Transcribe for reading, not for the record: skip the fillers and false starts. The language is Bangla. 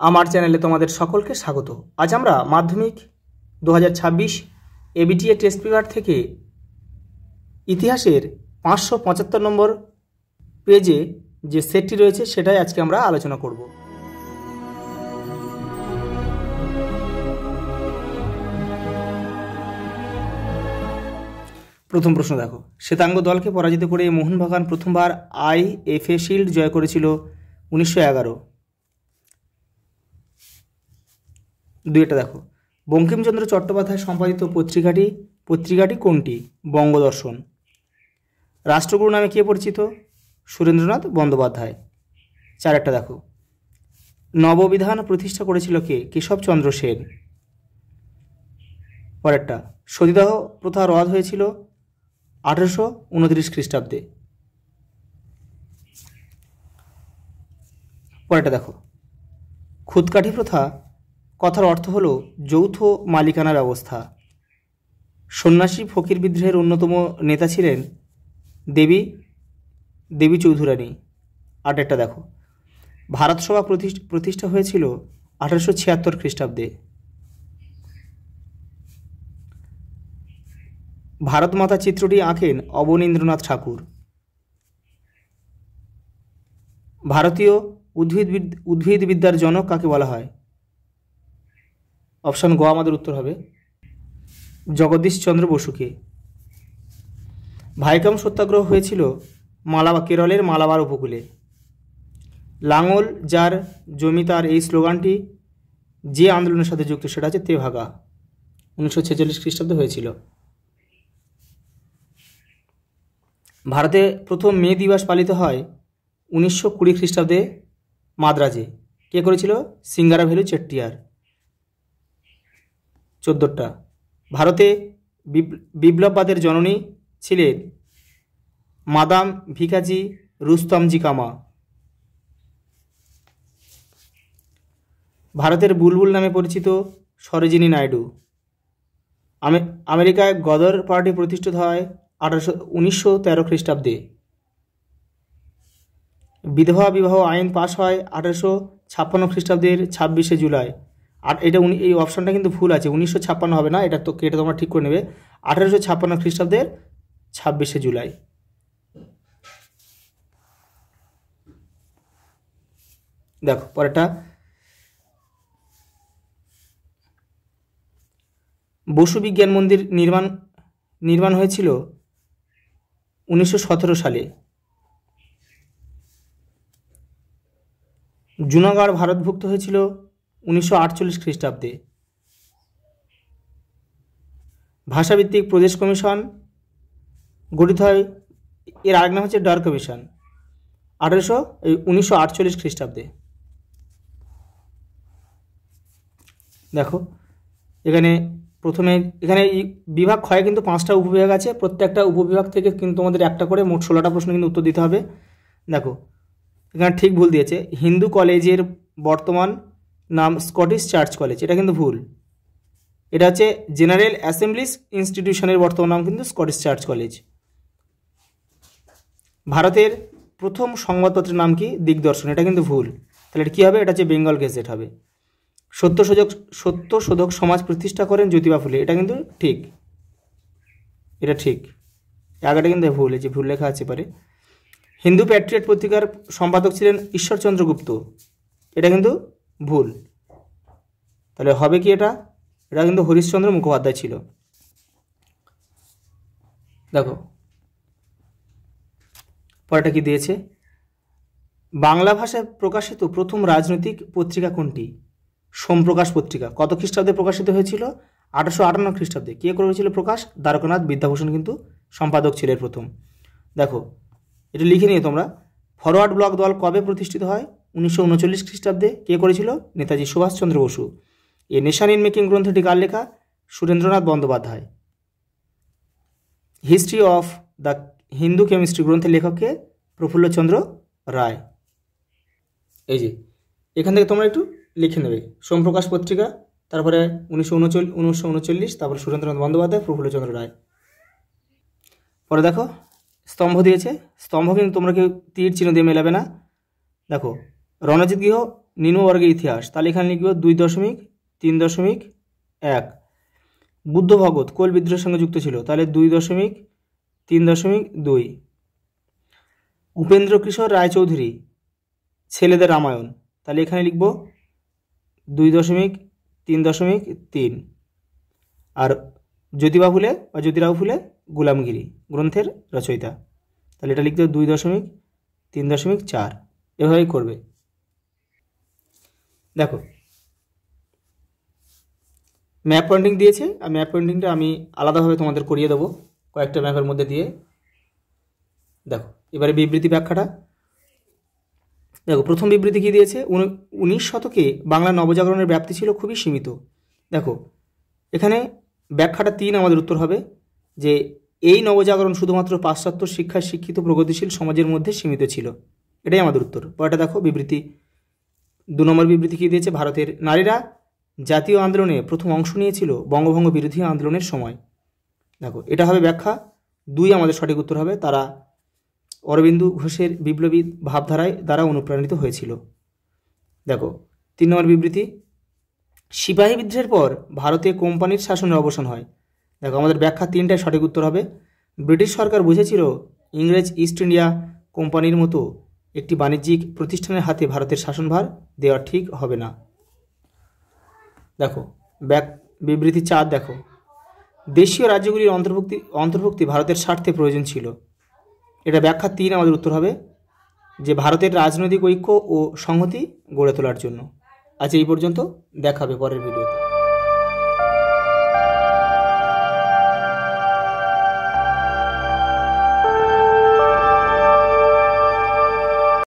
আমার চ্যানেলে তোমাদের সকলকে স্বাগত। আজ আমরা মাধ্যমিক 2026 এবিটিএ টেস্ট পেপার থেকে ইতিহাসের 575 নম্বর পেজে যে সেটটি রয়েছে সেটাই আজকে আমরা আলোচনা করব। প্রথম প্রশ্ন দেখো, শ্বেতাঙ্গ দলকে পরাজিত করে মোহনবাগান প্রথমবার আইএফএ শিল্ড জয় করেছিল 1911। দুইটা দেখো, বঙ্কিমচন্দ্র চট্টোপাধ্যায় সম্পাদিত পত্রিকাটি কোনটি? বঙ্গদর্শন। রাষ্ট্রগুরু নামে কে পরিচিত? সুরেন্দ্রনাথ বন্দ্যোপাধ্যায়। চারেরটা দেখো, নববিধান প্রতিষ্ঠা করেছিল কে? কেশবচন্দ্র সেন। পরেরটা, সতীদাহ প্রথা রদ হয়েছিল 1829 খ্রিস্টাব্দে। পরেরটা দেখো, খুদকাঠি প্রথা কথার অর্থ হলো যৌথ মালিকানা ব্যবস্থা। সন্ন্যাসী ফকির বিদ্রোহের অন্যতম নেতা ছিলেন দেবী চৌধুরানী। আটেরটা দেখো, ভারত সভা প্রতিষ্ঠা হয়েছিল 1876 খ্রিস্টাব্দে। ভারত মাতা চিত্রটি আঁকেন অবনীন্দ্রনাথ ঠাকুর। ভারতীয় উদ্ভিদবিদ্যার জনক কাকে বলা হয়? অপশান গ আমাদের উত্তর হবে, জগদীশচন্দ্র বসুকে। ভাইকাম সত্যাগ্রহ হয়েছিল কেরলের মালাবার উপকূলে। লাঙল যার জমিদার, এই স্লোগানটি যে আন্দোলনের সাথে যুক্ত সেটা হচ্ছে তেভাগা। 1946 খ্রিস্টাব্দে হয়েছিল। ভারতে প্রথম মে দিবস পালিত হয় 1920 খ্রিস্টাব্দে মাদ্রাজে। কে করেছিল? সিঙ্গারাভেলু চেট্টিয়ার। 14টা, ভারতে বিপ্লববাদের জননী ছিলেন মাদাম ভিকাজি রুস্তমজি কামা। ভারতের বুলবুল নামে পরিচিত সরোজিনী নাইডু। আমেরিকায় গদর পার্টি প্রতিষ্ঠিত হয় 1913 খ্রিস্টাব্দে। বিধবা বিবাহ আইন পাশ হয় 1856 খ্রিস্টাব্দের 26শে জুলাই। আর এটা এই অপশানটা কিন্তু ভুল আছে, 1956 হবে না, এটা তোমরা ঠিক করে নেবে। 1856 খ্রিস্টাব্দের 26শে জুলাই। দেখো পরেরটা, বসু বিজ্ঞান মন্দির নির্মাণ হয়েছিল 1917 সালে। জুনাগড় ভারতভুক্ত হয়েছিল 1948 খ্রিস্টাব্দে। ভাষাভিত্তিক প্রদেশ কমিশন গঠিত হয়, এর আরেক নাম হচ্ছে ডার কমিশন, 1948 খ্রিস্টাব্দে। দেখো এখানে বিভাগ ক্ষয়ে কিন্তু 5টা উপবিভাগ আছে, প্রত্যেকটা উপবিভাগ থেকে কিন্তু তোমাদের একটা করে মোট 16টা প্রশ্ন কিন্তু উত্তর দিতে হবে। দেখো এখানে ঠিক ভুল দিয়েছে, হিন্দু কলেজের বর্তমান নাম স্কটিশ চার্চ কলেজ, এটা কিন্তু ভুল। এটা হচ্ছে জেনারেল অ্যাসেম্বলিজ ইনস্টিটিউশনের বর্তমান নাম কিন্তু স্কটিশ চার্চ কলেজ। ভারতের প্রথম সংবাদপত্রের নাম কি? দিগদর্শন, এটা কিন্তু ভুল। তাহলে এটা কী হবে? এটা হচ্ছে বেঙ্গল গেজেট হবে। সত্যশোধক সমাজ প্রতিষ্ঠা করেন জ্যোতিবা ফুলে, এটা কিন্তু ঠিক, এটা ঠিক। আগেটা কিন্তু ভুল, এই যে ভুল লেখা আছে পারে। হিন্দু প্যাট্রিয়ট পত্রিকার সম্পাদক ছিলেন ঈশ্বরচন্দ্র গুপ্ত, এটা কিন্তু ভুল। তাহলে হবে কি এটা? এটা কিন্তু হরিশচন্দ্র মুখোপাধ্যায় ছিল। দেখো পরেটা কি দিয়েছে, বাংলা ভাষায় প্রকাশিত প্রথম রাজনৈতিক পত্রিকা কোনটি? সোমপ্রকাশ পত্রিকা। কত খ্রিস্টাব্দে প্রকাশিত হয়েছিল? 1858 খ্রিস্টাব্দে। কে করেছিল প্রকাশ? দ্বারকানাথ বিদ্যাভূষণ কিন্তু সম্পাদক ছিলেন প্রথম। দেখো এটা লিখে নিয়ে তোমরা, ফরওয়ার্ড ব্লক দল কবে প্রতিষ্ঠিত হয়? 1939 খ্রিস্টাব্দে। কে করেছিল? Netaji Subhas Chandra Bose. A nation in making গ্রন্থটি কার লেখা? Surendranath Bandyopadhyay. History of the Hindu chemistry গ্রন্থের লেখককে? প্রফুল্লচন্দ্র রায়। এই যে এখান থেকে তোমরা একটু লিখে নেবে, সোমপ্রকাশ পত্রিকা, তারপরে 1939, তারপরে সুরেন্দ্রনাথ বন্দ্যোপাধ্যায়, প্রফুল্লচন্দ্র রায়। পরে দেখো স্তম্ভ দিয়েছে, স্তম্ভ কিন্তু তোমরা কেউ তীর চিহ্ন দিয়ে মেলাবে না। দেখো রণজিৎ গৃহ নিম্নবর্গের ইতিহাস, তাহলে এখানে লিখব 2.3.1। বুদ্ধ ভগত কোল বিদ্রোহের সঙ্গে যুক্ত ছিল, তাহলে 2.3.2। উপেন্দ্র কিশোর রায়চৌধুরী ছেলেদের রামায়ণ, তাহলে এখানে লিখব 2.3.3। আর জ্যোতিরাও ফুলে গোলামগিরি গ্রন্থের রচয়িতা, তাহলে এটা লিখতে 2.3.4। এভাবেই করবে। দেখো ম্যাপ পয়েন্টিং দিয়েছে, আর ম্যাপ পয়েন্টিংটা আমি আলাদাভাবে তোমাদের করিয়ে দেবো কয়েকটা ম্যাপের মধ্যে দিয়ে। দেখো এবারে বিবৃতি ব্যাখ্যাটা দেখো। প্রথম বিবৃতি কী দিয়েছে, 19 শতকে বাংলা নবজাগরণের ব্যাপ্তি ছিল খুবই সীমিত। দেখো এখানে ব্যাখ্যাটা 3 আমাদের উত্তর হবে যে এই নবজাগরণ শুধুমাত্র পাশ্চাত্য শিক্ষায় শিক্ষিত প্রগতিশীল সমাজের মধ্যে সীমিত ছিল, এটাই আমাদের উত্তর। পরেরটা দেখো বিবৃতি 2 নম্বর বিবৃতি কী দিয়েছে, ভারতের নারীরা জাতীয় আন্দোলনে প্রথম অংশ নিয়েছিল বঙ্গভঙ্গ বিরোধী আন্দোলনের সময়। দেখো এটা হবে ব্যাখ্যা 2 আমাদের সঠিক উত্তর হবে। তারা অরবিন্দু ঘোষের বিপ্লবী ভাবধারায় দ্বারা অনুপ্রাণিত হয়েছিল। দেখো 3 নম্বর বিবৃতি, সিপাহী বিদ্রোহের পর ভারতে কোম্পানির শাসনের অবসান হয়। দেখো আমাদের ব্যাখ্যা 3টাই সঠিক উত্তর হবে। ব্রিটিশ সরকার বুঝেছিল ইংরেজ ইস্ট ইন্ডিয়া কোম্পানির মতো একটি বাণিজ্যিক প্রতিষ্ঠানের হাতে ভারতের শাসনভার দেওয়া ঠিক হবে না। দেখো বিবৃতি 4 দেখো, দেশীয় রাজ্যগুলির অন্তর্ভুক্তি ভারতের স্বার্থে প্রয়োজন ছিল। এটা ব্যাখ্যা 3 আমাদের উত্তর হবে, যে ভারতের রাজনৈতিক ঐক্য ও সংহতি গড়ে তোলার জন্য। আজ এই পর্যন্ত, দেখা হবে পরের ভিডিওতে।